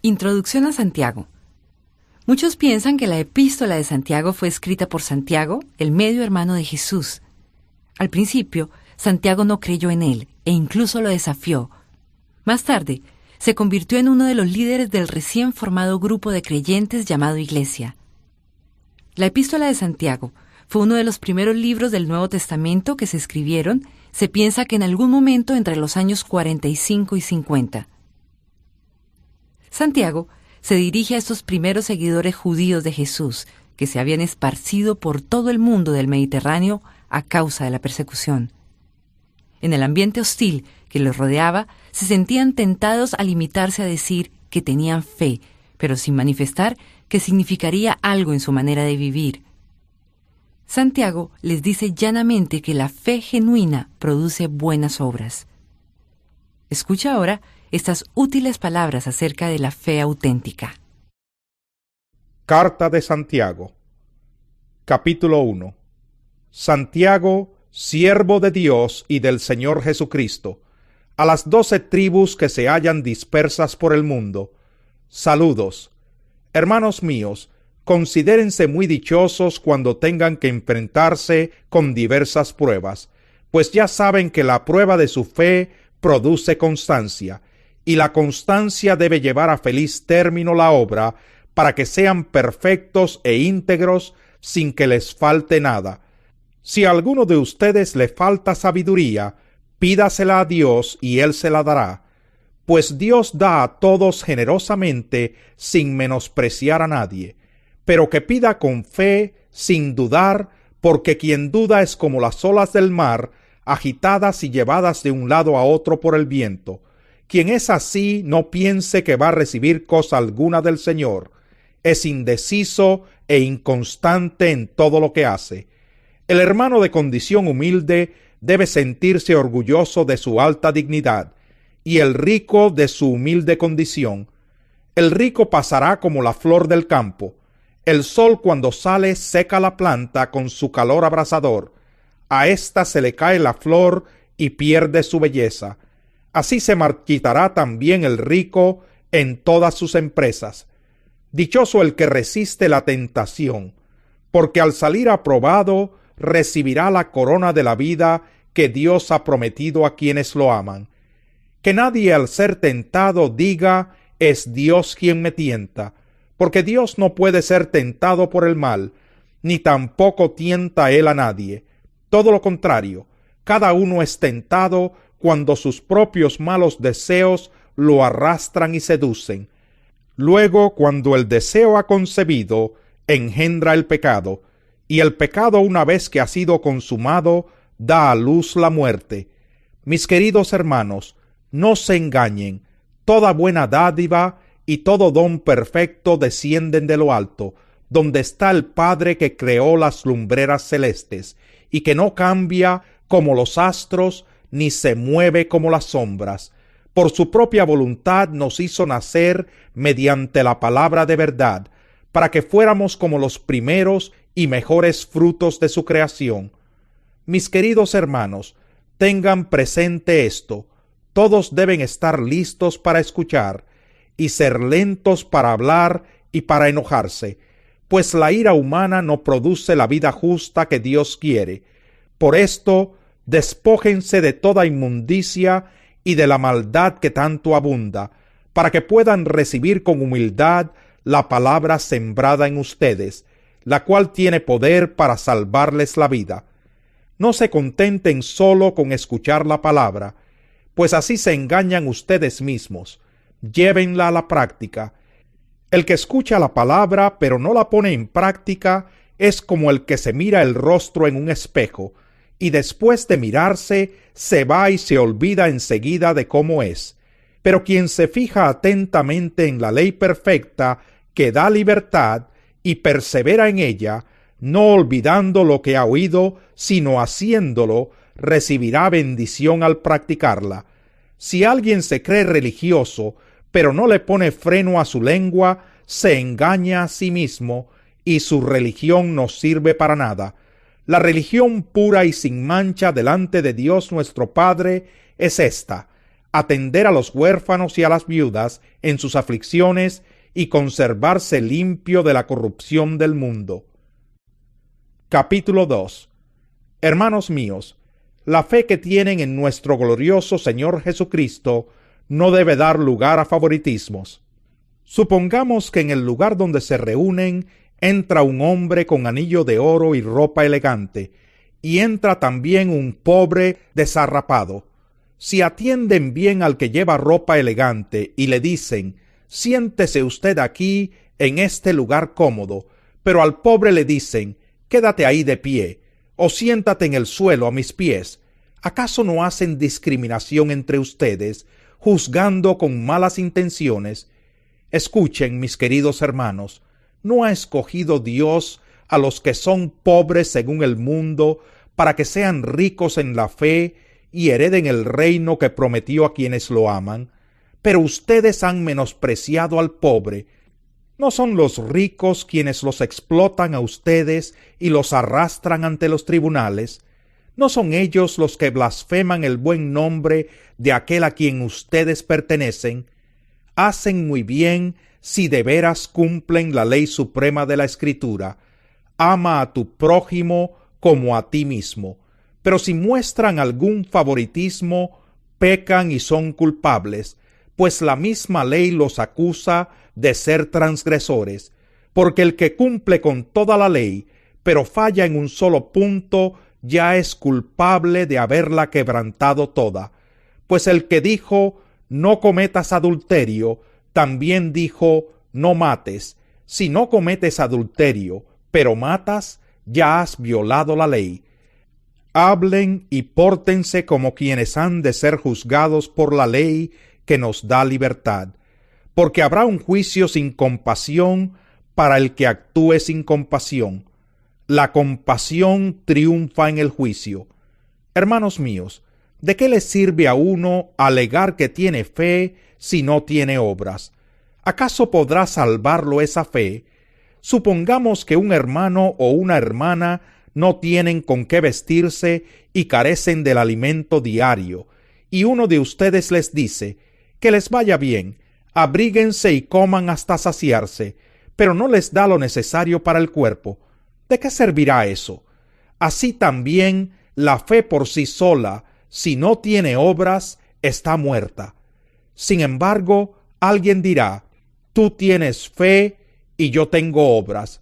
Introducción a Santiago. Muchos piensan que la epístola de Santiago fue escrita por Santiago, el medio hermano de Jesús. Al principio, Santiago no creyó en él e incluso lo desafió. Más tarde, se convirtió en uno de los líderes del recién formado grupo de creyentes llamado Iglesia. La epístola de Santiago fue uno de los primeros libros del Nuevo Testamento que se escribieron, se piensa que en algún momento entre los años 45 y 50. Santiago se dirige a estos primeros seguidores judíos de Jesús, que se habían esparcido por todo el mundo del Mediterráneo a causa de la persecución. En el ambiente hostil que los rodeaba, se sentían tentados a limitarse a decir que tenían fe, pero sin manifestar que significaría algo en su manera de vivir. Santiago les dice llanamente que la fe genuina produce buenas obras. Escucha ahora estas útiles palabras acerca de la fe auténtica. Carta de Santiago. Capítulo 1. Santiago, siervo de Dios y del Señor Jesucristo, a las 12 tribus que se hallan dispersas por el mundo, saludos. Hermanos míos, considérense muy dichosos cuando tengan que enfrentarse con diversas pruebas, pues ya saben que la prueba de su fe produce constancia, y la constancia debe llevar a feliz término la obra, para que sean perfectos e íntegros sin que les falte nada. Si a alguno de ustedes le falta sabiduría, pídasela a Dios y Él se la dará, pues Dios da a todos generosamente sin menospreciar a nadie, pero que pida con fe, sin dudar, porque quien duda es como las olas del mar, agitadas y llevadas de un lado a otro por el viento. Quien es así no piense que va a recibir cosa alguna del Señor. Es indeciso e inconstante en todo lo que hace. El hermano de condición humilde debe sentirse orgulloso de su alta dignidad, y el rico de su humilde condición. El rico pasará como la flor del campo. El sol cuando sale seca la planta con su calor abrasador. A ésta se le cae la flor y pierde su belleza. Así se marchitará también el rico en todas sus empresas. Dichoso el que resiste la tentación, porque al salir aprobado recibirá la corona de la vida que Dios ha prometido a quienes lo aman. Que nadie al ser tentado diga, es Dios quien me tienta, porque Dios no puede ser tentado por el mal, ni tampoco tienta él a nadie. Todo lo contrario, cada uno es tentado cuando sus propios malos deseos lo arrastran y seducen. Luego, cuando el deseo ha concebido, engendra el pecado, y el pecado, una vez que ha sido consumado, da a luz la muerte. Mis queridos hermanos, no se engañen, toda buena dádiva y todo don perfecto descienden de lo alto, donde está el Padre que creó las lumbreras celestes, y que no cambia como los astros, ni se mueve como las sombras. Por su propia voluntad nos hizo nacer mediante la palabra de verdad, para que fuéramos como los primeros y mejores frutos de su creación. Mis queridos hermanos, tengan presente esto: todos deben estar listos para escuchar, y ser lentos para hablar y para enojarse, pues la ira humana no produce la vida justa que Dios quiere. Por esto, despójense de toda inmundicia y de la maldad que tanto abunda, para que puedan recibir con humildad la palabra sembrada en ustedes, la cual tiene poder para salvarles la vida. No se contenten solo con escuchar la palabra, pues así se engañan ustedes mismos. Llévenla a la práctica. El que escucha la palabra pero no la pone en práctica es como el que se mira el rostro en un espejo, y después de mirarse se va y se olvida enseguida de cómo es. Pero quien se fija atentamente en la ley perfecta que da libertad y persevera en ella, no olvidando lo que ha oído, sino haciéndolo, recibirá bendición al practicarla. Si alguien se cree religioso, pero no le pone freno a su lengua, se engaña a sí mismo, y su religión no sirve para nada. La religión pura y sin mancha delante de Dios nuestro Padre es esta: atender a los huérfanos y a las viudas en sus aflicciones y conservarse limpio de la corrupción del mundo. Capítulo 2. Hermanos míos, la fe que tienen en nuestro glorioso Señor Jesucristo no debe dar lugar a favoritismos. Supongamos que en el lugar donde se reúnen entra un hombre con anillo de oro y ropa elegante, y entra también un pobre desarrapado. Si atienden bien al que lleva ropa elegante y le dicen: siéntese usted aquí en este lugar cómodo, pero al pobre le dicen: quédate ahí de pie, o siéntate en el suelo a mis pies, ¿acaso no hacen discriminación entre ustedes, juzgando con malas intenciones? Escuchen, mis queridos hermanos, ¿no ha escogido Dios a los que son pobres según el mundo, para que sean ricos en la fe y hereden el reino que prometió a quienes lo aman? Pero ustedes han menospreciado al pobre. ¿No son los ricos quienes los explotan a ustedes y los arrastran ante los tribunales? ¿No son ellos los que blasfeman el buen nombre de aquel a quien ustedes pertenecen? Hacen muy bien si de veras cumplen la ley suprema de la Escritura: ama a tu prójimo como a ti mismo. Pero si muestran algún favoritismo, pecan y son culpables, pues la misma ley los acusa de ser transgresores, porque el que cumple con toda la ley, pero falla en un solo punto, ya es culpable de haberla quebrantado toda. Pues el que dijo: no cometas adulterio, también dijo: no mates. Si no cometes adulterio, pero matas, ya has violado la ley. Hablen y pórtense como quienes han de ser juzgados por la ley que nos da libertad, porque habrá un juicio sin compasión para el que actúe sin compasión. La compasión triunfa en el juicio. Hermanos míos, ¿de qué le sirve a uno alegar que tiene fe si no tiene obras? ¿Acaso podrá salvarlo esa fe? Supongamos que un hermano o una hermana no tienen con qué vestirse y carecen del alimento diario, y uno de ustedes les dice: que les vaya bien, abríguense y coman hasta saciarse, pero no les da lo necesario para el cuerpo. ¿De qué servirá eso? Así también la fe por sí sola, si no tiene obras, está muerta. Sin embargo, alguien dirá: tú tienes fe y yo tengo obras.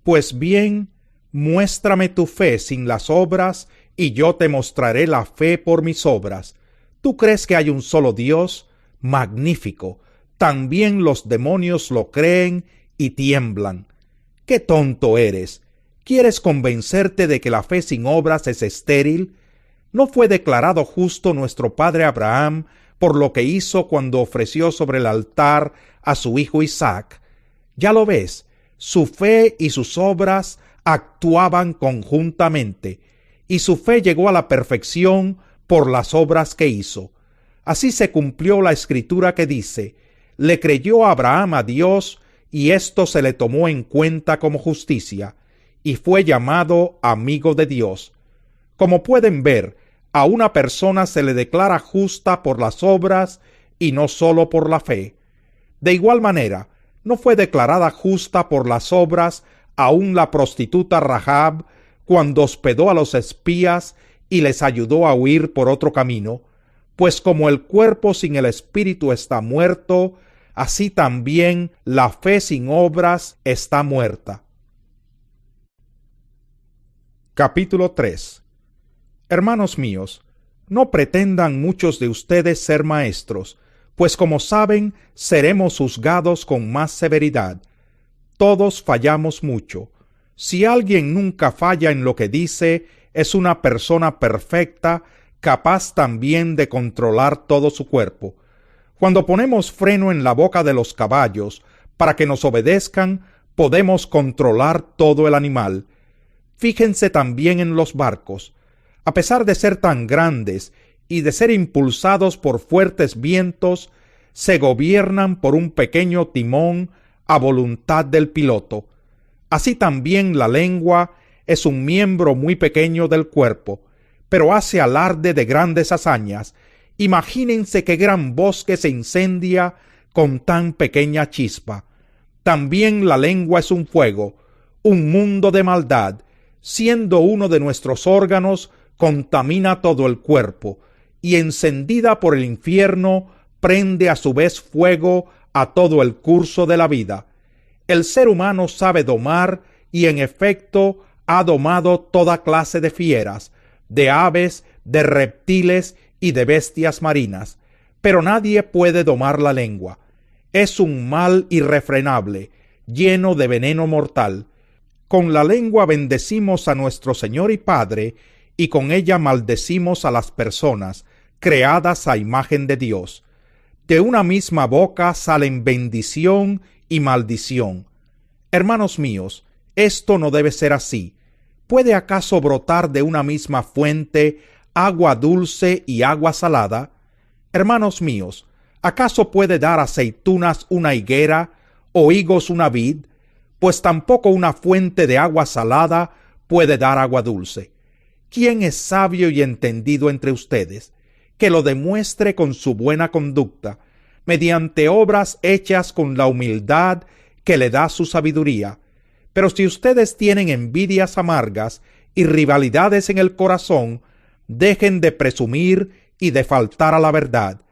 Pues bien, muéstrame tu fe sin las obras, y yo te mostraré la fe por mis obras. ¿Tú crees que hay un solo Dios? Magnífico. También los demonios lo creen y tiemblan. ¡Qué tonto eres! ¿Quieres convencerte de que la fe sin obras es estéril? ¿No fue declarado justo nuestro padre Abraham por lo que hizo cuando ofreció sobre el altar a su hijo Isaac? Ya lo ves, su fe y sus obras actuaban conjuntamente, y su fe llegó a la perfección por las obras que hizo. Así se cumplió la escritura que dice: le creyó Abraham a Dios, y esto se le tomó en cuenta como justicia, y fue llamado amigo de Dios. Como pueden ver, a una persona se le declara justa por las obras y no sólo por la fe. De igual manera, no fue declarada justa por las obras aún la prostituta Rahab, cuando hospedó a los espías y les ayudó a huir por otro camino, pues como el cuerpo sin el espíritu está muerto, así también la fe sin obras está muerta. Capítulo 3. Hermanos míos, no pretendan muchos de ustedes ser maestros, pues como saben, seremos juzgados con más severidad. Todos fallamos mucho. Si alguien nunca falla en lo que dice, es una persona perfecta, capaz también de controlar todo su cuerpo. Cuando ponemos freno en la boca de los caballos para que nos obedezcan, podemos controlar todo el animal. Fíjense también en los barcos. A pesar de ser tan grandes y de ser impulsados por fuertes vientos, se gobiernan por un pequeño timón a voluntad del piloto. Así también la lengua es un miembro muy pequeño del cuerpo, pero hace alarde de grandes hazañas, Imagínense qué gran bosque se incendia con tan pequeña chispa. También la lengua es un fuego, un mundo de maldad. Siendo uno de nuestros órganos, contamina todo el cuerpo, y encendida por el infierno, prende a su vez fuego a todo el curso de la vida. El ser humano sabe domar, y en efecto ha domado toda clase de fieras, de aves, de reptiles y de bestias marinas, pero nadie puede domar la lengua. Es un mal irrefrenable, lleno de veneno mortal. Con la lengua bendecimos a nuestro Señor y Padre, y con ella maldecimos a las personas creadas a imagen de Dios. De una misma boca salen bendición y maldición. Hermanos míos, esto no debe ser así. ¿Puede acaso brotar de una misma fuente agua dulce y agua salada? Hermanos míos, ¿acaso puede dar aceitunas una higuera o higos una vid? Pues tampoco una fuente de agua salada puede dar agua dulce. ¿Quién es sabio y entendido entre ustedes? Que lo demuestre con su buena conducta, mediante obras hechas con la humildad que le da su sabiduría. Pero si ustedes tienen envidias amargas y rivalidades en el corazón, dejen de presumir y de faltar a la verdad.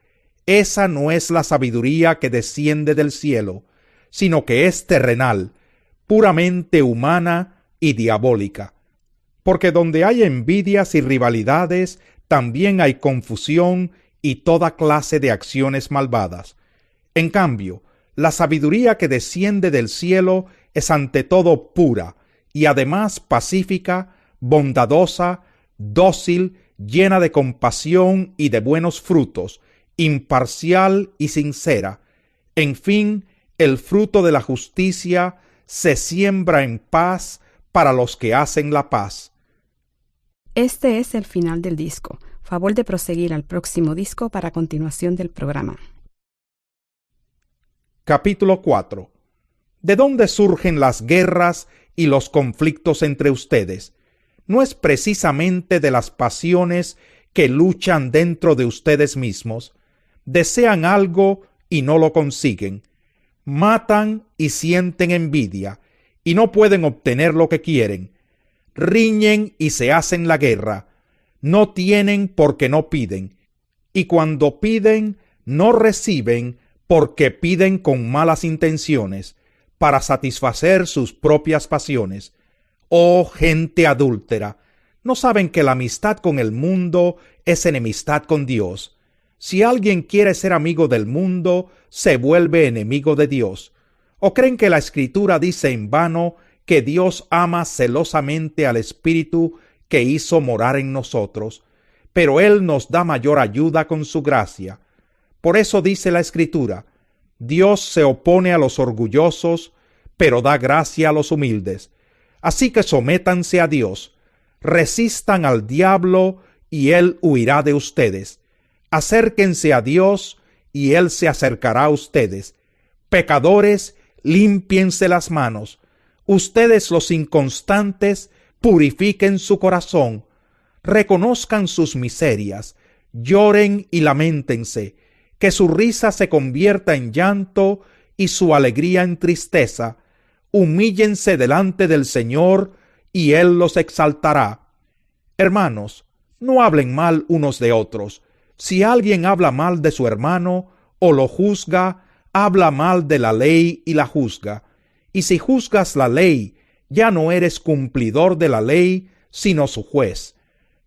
Esa no es la sabiduría que desciende del cielo, sino que es terrenal, puramente humana y diabólica. Porque donde hay envidias y rivalidades, también hay confusión y toda clase de acciones malvadas. En cambio, la sabiduría que desciende del cielo es ante todo pura y además pacífica, bondadosa, dócil, llena de compasión y de buenos frutos, imparcial y sincera. En fin, el fruto de la justicia se siembra en paz para los que hacen la paz. Este es el final del disco. Favor de proseguir al próximo disco para continuación del programa. Capítulo 4. ¿De dónde surgen las guerras y los conflictos entre ustedes? ¿No es precisamente de las pasiones que luchan dentro de ustedes mismos? Desean algo y no lo consiguen. Matan y sienten envidia, y no pueden obtener lo que quieren. Riñen y se hacen la guerra. No tienen porque no piden, y cuando piden, no reciben porque piden con malas intenciones, para satisfacer sus propias pasiones. Oh gente adúltera, ¿no saben que la amistad con el mundo es enemistad con Dios? Si alguien quiere ser amigo del mundo, se vuelve enemigo de Dios. ¿O creen que la Escritura dice en vano que Dios ama celosamente al Espíritu que hizo morar en nosotros? Pero Él nos da mayor ayuda con su gracia. Por eso dice la Escritura: Dios se opone a los orgullosos, pero da gracia a los humildes. Así que sométanse a Dios, resistan al diablo y él huirá de ustedes. Acérquense a Dios y él se acercará a ustedes. Pecadores, límpiense las manos. Ustedes los inconstantes, purifiquen su corazón. Reconozcan sus miserias, lloren y lamentense. Que su risa se convierta en llanto y su alegría en tristeza. Humíllense delante del Señor y Él los exaltará. Hermanos, no hablen mal unos de otros. Si alguien habla mal de su hermano o lo juzga, habla mal de la ley y la juzga. Y si juzgas la ley, ya no eres cumplidor de la ley, sino su juez.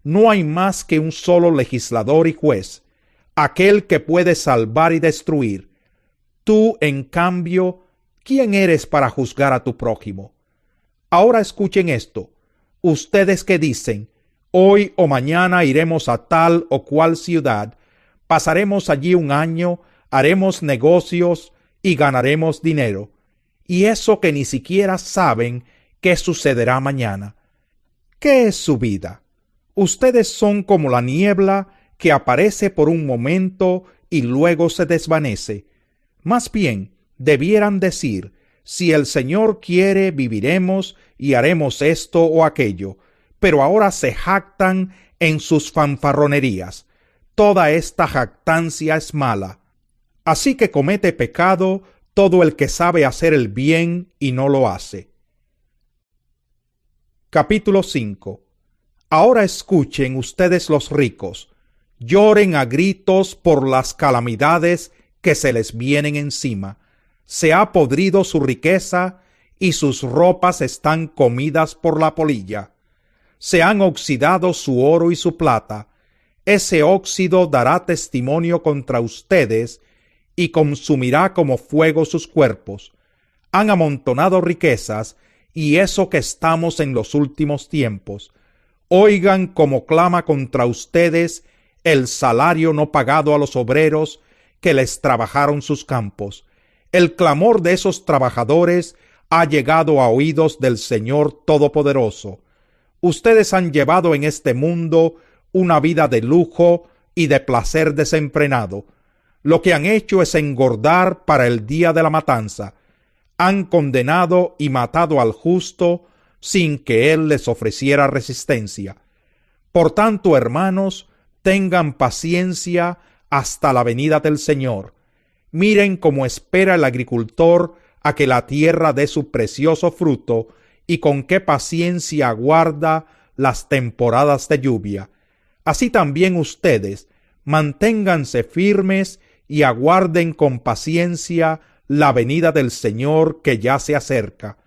No hay más que un solo legislador y juez, aquel que puede salvar y destruir. Tú, en cambio, ¿quién eres para juzgar a tu prójimo? Ahora escuchen esto. Ustedes que dicen: hoy o mañana iremos a tal o cual ciudad, pasaremos allí un año, haremos negocios y ganaremos dinero. Y eso que ni siquiera saben qué sucederá mañana. ¿Qué es su vida? Ustedes son como la niebla que aparece por un momento y luego se desvanece. Más bien, debieran decir: si el Señor quiere, viviremos y haremos esto o aquello. Pero ahora se jactan en sus fanfarronerías. toda esta jactancia es mala. Así que comete pecado todo el que sabe hacer el bien y no lo hace. Capítulo 5. Ahora escuchen ustedes los ricos, lloren a gritos por las calamidades que se les vienen encima. Se ha podrido su riqueza y sus ropas están comidas por la polilla. Se han oxidado su oro y su plata. Ese óxido dará testimonio contra ustedes y consumirá como fuego sus cuerpos. Han amontonado riquezas, y eso que estamos en los últimos tiempos. Oigan cómo clama contra ustedes el salario no pagado a los obreros que les trabajaron sus campos. El clamor de esos trabajadores ha llegado a oídos del Señor Todopoderoso. Ustedes han llevado en este mundo una vida de lujo y de placer desenfrenado. Lo que han hecho es engordar para el día de la matanza. Han condenado y matado al justo sin que él les ofreciera resistencia. Por tanto, hermanos, tengan paciencia hasta la venida del Señor. Miren cómo espera el agricultor a que la tierra dé su precioso fruto y con qué paciencia aguarda las temporadas de lluvia. Así también ustedes, manténganse firmes y aguarden con paciencia la venida del Señor que ya se acerca.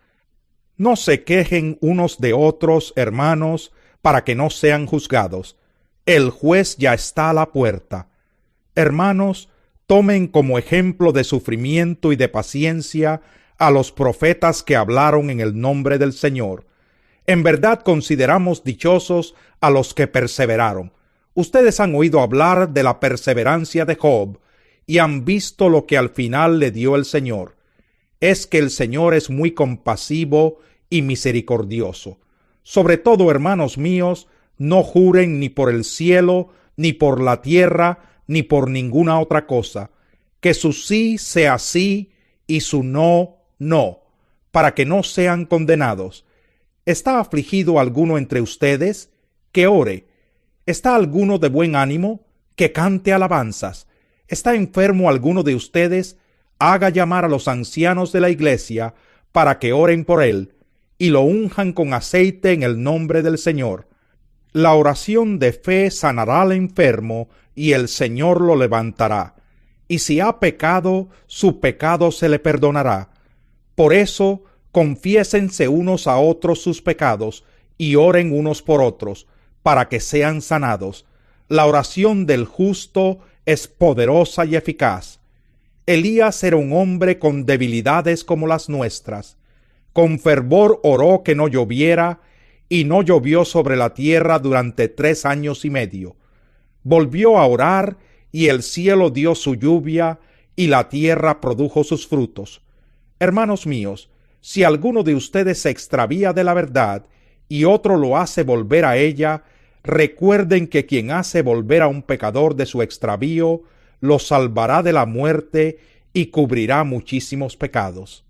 No se quejen unos de otros, hermanos, para que no sean juzgados. El juez ya está a la puerta. Hermanos, tomen como ejemplo de sufrimiento y de paciencia a los profetas que hablaron en el nombre del Señor. En verdad consideramos dichosos a los que perseveraron. Ustedes han oído hablar de la perseverancia de Job y han visto lo que al final le dio el Señor. Es que el Señor es muy compasivo y misericordioso. Sobre todo, hermanos míos, no juren ni por el cielo, ni por la tierra, ni por ninguna otra cosa. Que su sí sea sí y su no, no, para que no sean condenados. ¿Está afligido alguno entre ustedes? Que ore. ¿Está alguno de buen ánimo? Que cante alabanzas. ¿Está enfermo alguno de ustedes? Haga llamar a los ancianos de la iglesia para que oren por él y lo unjan con aceite en el nombre del Señor. La oración de fe sanará al enfermo y el Señor lo levantará. Y si ha pecado, su pecado se le perdonará. Por eso, confiésense unos a otros sus pecados y oren unos por otros, para que sean sanados. La oración del justo es poderosa y eficaz. Elías era un hombre con debilidades como las nuestras. Con fervor oró que no lloviera, y no llovió sobre la tierra durante 3 años y medio. Volvió a orar, y el cielo dio su lluvia, y la tierra produjo sus frutos. Hermanos míos, si alguno de ustedes se extravía de la verdad, y otro lo hace volver a ella, recuerden que quien hace volver a un pecador de su extravío, lo salvará de la muerte y cubrirá muchísimos pecados.